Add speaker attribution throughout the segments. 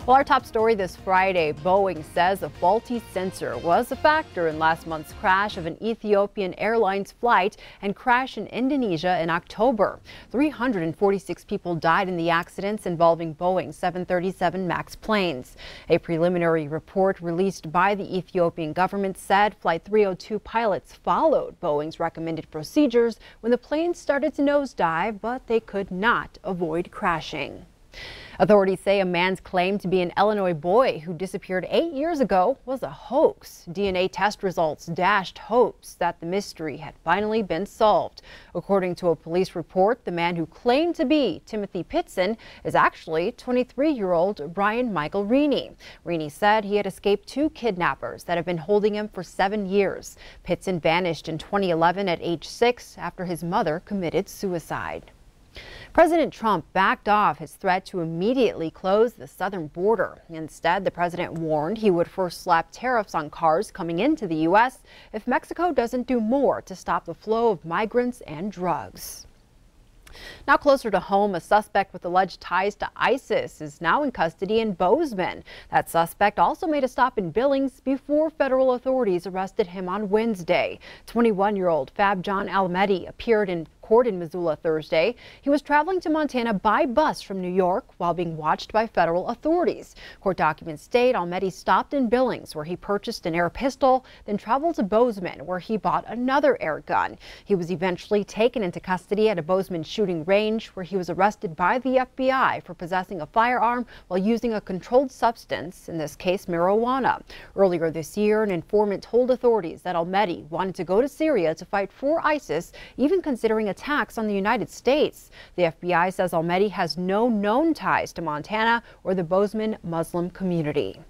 Speaker 1: Well, our top story this Friday, Boeing says a faulty sensor was a factor in last month's crash of an Ethiopian Airlines flight and crash in Indonesia in October. 346 people died in the accidents involving Boeing 737 MAX planes. A preliminary report released by the Ethiopian government said Flight 302 pilots followed Boeing's recommended procedures when the plane started to nosedive, but they could not avoid crashing. Authorities say a man's claim to be an Illinois boy who disappeared 8 years ago was a hoax. DNA test results dashed hopes that the mystery had finally been solved. According to a police report, the man who claimed to be Timothy Pitson is actually 23-year-old Brian Michael Reaney. Reaney said he had escaped 2 kidnappers that have been holding him for 7 years. Pitson vanished in 2011 at age 6 after his mother committed suicide. President Trump backed off his threat to immediately close the southern border. Instead, the president warned he would first slap tariffs on cars coming into the U.S. if Mexico doesn't do more to stop the flow of migrants and drugs. Now closer to home, a suspect with alleged ties to ISIS is now in custody in Bozeman. That suspect also made a stop in Billings before federal authorities arrested him on Wednesday. 21-year-old Fab John Almedi appeared in court in Missoula Thursday. He was traveling to Montana by bus from New York while being watched by federal authorities. Court documents state Almedi stopped in Billings, where he purchased an air pistol, then traveled to Bozeman, where he bought another air gun. He was eventually taken into custody at a Bozeman shooting range, where he was arrested by the FBI for possessing a firearm while using a controlled substance, in this case marijuana. Earlier this year, an informant told authorities that Almedi wanted to go to Syria to fight for ISIS, even considering attacks on the United States. The FBI says Almedi has no known ties to Montana or the Bozeman Muslim community.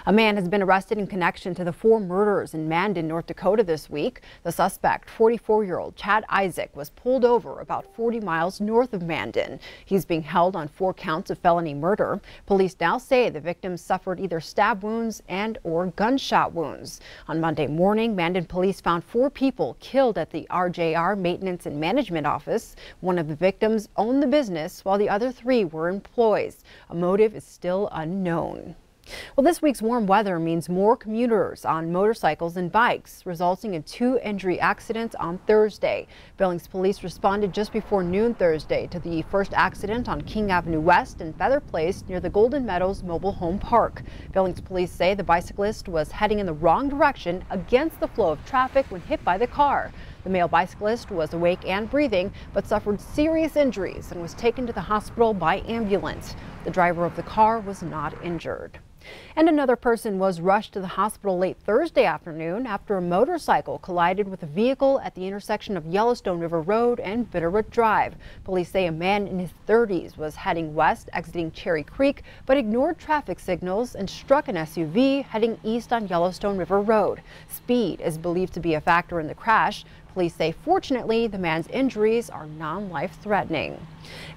Speaker 1: A man has been arrested in connection to the 4 murders in Mandan, North Dakota this week. The suspect, 44-year-old Chad Isaac, was pulled over about 40 miles north of Mandan. He's being held on 4 counts of felony murder. Police now say the victims suffered either stab wounds and/or gunshot wounds. On Monday morning, Mandan police found 4 people killed at the RJR Maintenance and Management Office. One of the victims owned the business, while the other 3 were employees. A motive is still unknown. Well, this week's warm weather means more commuters on motorcycles and bikes, resulting in 2 injury accidents on Thursday. Billings police responded just before noon Thursday to the first accident on King Avenue West and Feather Place near the Golden Meadows Mobile Home Park. Billings police say the bicyclist was heading in the wrong direction against the flow of traffic when hit by the car. The male bicyclist was awake and breathing, but suffered serious injuries and was taken to the hospital by ambulance. The driver of the car was not injured. And another person was rushed to the hospital late Thursday afternoon after a motorcycle collided with a vehicle at the intersection of Yellowstone River Road and Bitterroot Drive. Police say a man in his 30s was heading west, exiting Cherry Creek, but ignored traffic signals and struck an SUV heading east on Yellowstone River Road. Speed is believed to be a factor in the crash. Police say, fortunately, the man's injuries are non-life-threatening.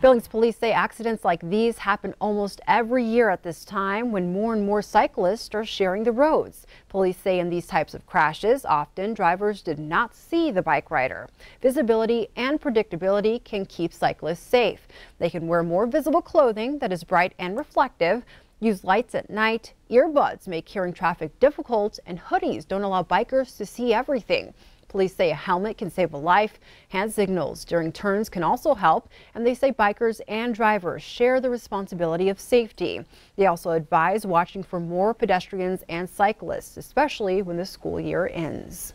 Speaker 1: Billings police say accidents like these happen almost every year at this time when more and more cyclists are sharing the roads. Police say in these types of crashes, often drivers did not see the bike rider. Visibility and predictability can keep cyclists safe. They can wear more visible clothing that is bright and reflective, use lights at night, earbuds make hearing traffic difficult, and hoodies don't allow bikers to see everything. Police say a helmet can save a life. Hand signals during turns can also help, and they say bikers and drivers share the responsibility of safety. They also advise watching for more pedestrians and cyclists, especially when the school year ends.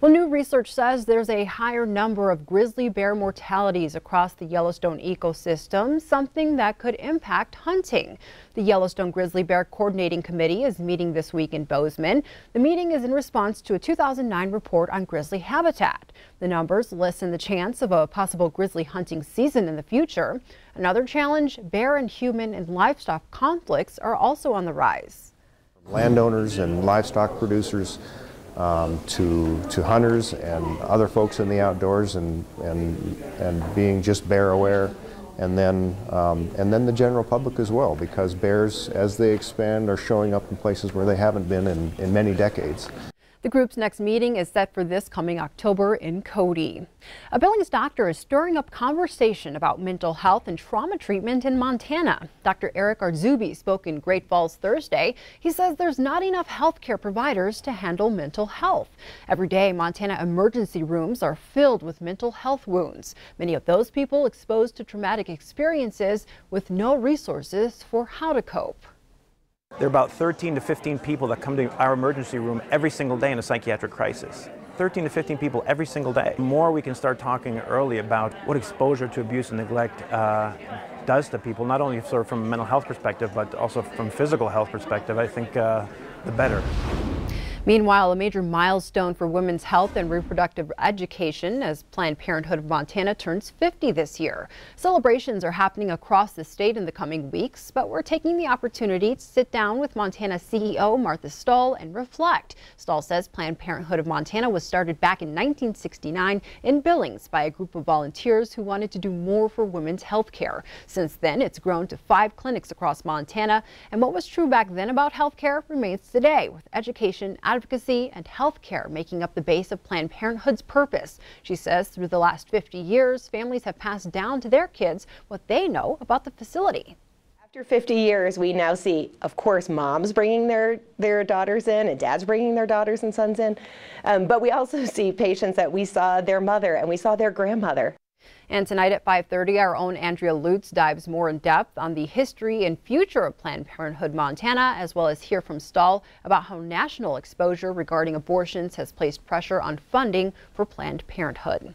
Speaker 1: Well, new research says there's a higher number of grizzly bear mortalities across the Yellowstone ecosystem, something that could impact hunting. The Yellowstone Grizzly Bear Coordinating Committee is meeting this week in Bozeman. The meeting is in response to a 2009 report on grizzly habitat. The numbers lessen the chance of a possible grizzly hunting season in the future. Another challenge, bear and human and livestock conflicts are also on the rise.
Speaker 2: Landowners and livestock producers to hunters and other folks in the outdoors and being just bear aware, and then the general public as well, because bears, as they expand, are showing up in places where they haven't been in many decades.
Speaker 1: The group's next meeting is set for this coming October in Cody. A Billings doctor is stirring up conversation about mental health and trauma treatment in Montana. Dr. Eric Arzubi spoke in Great Falls Thursday. He says there's not enough healthcare providers to handle mental health. Every day, Montana emergency rooms are filled with mental health wounds. Many of those people exposed to traumatic experiences with no resources for how to cope.
Speaker 3: There are about 13 to 15 people that come to our emergency room every single day in a psychiatric crisis. 13 to 15 people every single day. The more we can start talking early about what exposure to abuse and neglect does to people, not only sort of from a mental health perspective, but also from physical health perspective, I think the better.
Speaker 1: Meanwhile, a major milestone for women's health and reproductive education as Planned Parenthood of Montana turns 50 this year. Celebrations are happening across the state in the coming weeks, but we're taking the opportunity to sit down with Montana CEO Martha Stahl and reflect. Stahl says Planned Parenthood of Montana was started back in 1969 in Billings by a group of volunteers who wanted to do more for women's health care. Since then, it's grown to 5 clinics across Montana, and what was true back then about health care remains today, with education, advocacy, and health care making up the base of Planned Parenthood's purpose. She says through the last 50 years, families have passed down to their kids what they know about the facility.
Speaker 4: After 50 years, we now see, of course, moms bringing their daughters in and dads bringing their daughters and sons in. But we also see patients that we saw their mother and we saw their grandmother.
Speaker 1: And tonight at 5:30, our own Andrea Lutz dives more in depth on the history and future of Planned Parenthood Montana, as well as hear from Stahl about how national exposure regarding abortions has placed pressure on funding for Planned Parenthood.